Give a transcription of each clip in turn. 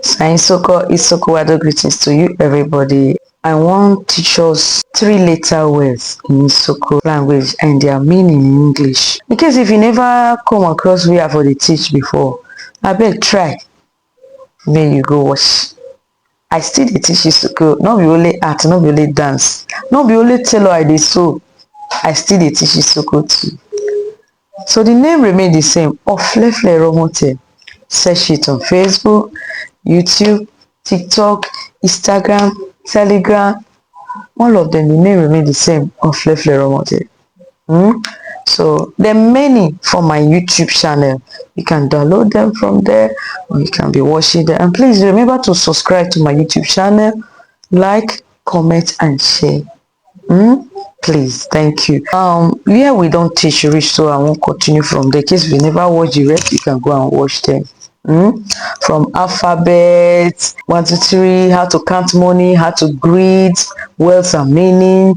Isoko, other greetings to you, everybody. I want to teach us 3 letter words in Isoko language and their meaning in English. In case if you never come across we have already teach before, I beg try. Then you go watch. I still dey teach Isoko, not be only art, not be only dance, not be only tailor I dey sew. I still dey teach Isoko too. So the name remain the same, Oflefle Romote. Search it on Facebook, YouTube, TikTok, Instagram, Telegram. All of them, the name remain the same, Oflefle Romote. So there are many for my YouTube channel. You can download them from there, or you can be watching them. And please remember to subscribe to my YouTube channel, like, comment, and share. Please, thank you. Here we don't teach reach, so I won't continue from there. In case you never watch the rest, you can go and watch them. From alphabet 1 2 3, how to count money, how to greet, words and meaning,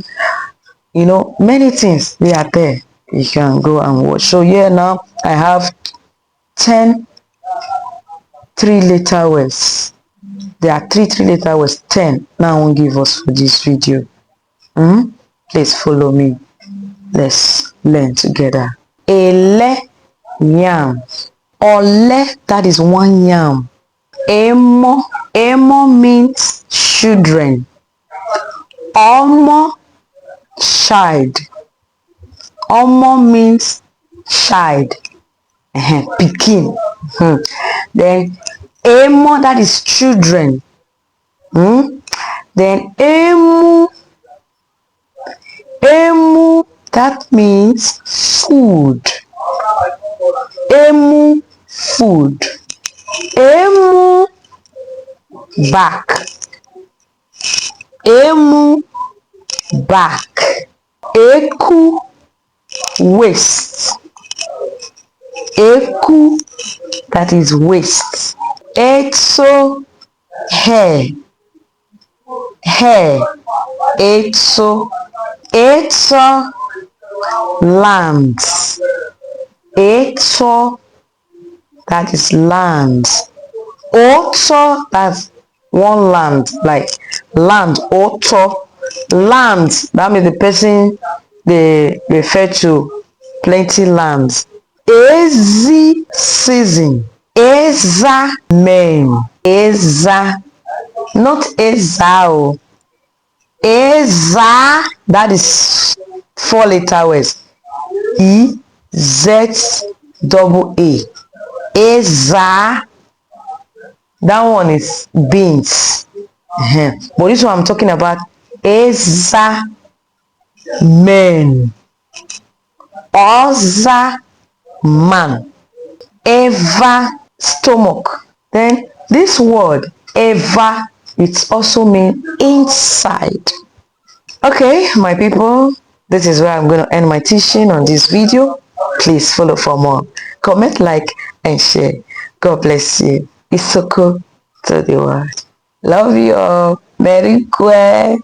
you know, many things they are there. You can go and watch. So here now I have 10 3-letter words. There are 3-letter words, 10 now I won't give us for this video. Please follow me, let's learn together. Ele yam. Ole, that is 1 yam. Emo means children. Omo, child. Omo means child, pikin. Then emo, that is children. Then emu, that means food. Emu, food. Emu, back. Emu, back. Eku, waist. Eku, that is waist. Etso, hair. Hair. Etso. Etso, lands. Etso, that is lands. Oto, that's one land, like land. Oto, lands, that means the person they refer to plenty lands. Ezi, season. Eza, men. Eza, not Ezao. Eza, that is 4-letter words. E-Z-double-A. Eza, that one is beans. But this one I'm talking about, Eza, men. Oza, man. Eva, stomach. Then this word Eva, it also means inside. Okay, my people, this is where I'm going to end my teaching on this video. Please follow for more. Comment, like, and share. God bless you. Isoko to the world. Love you all. Merry Kwe.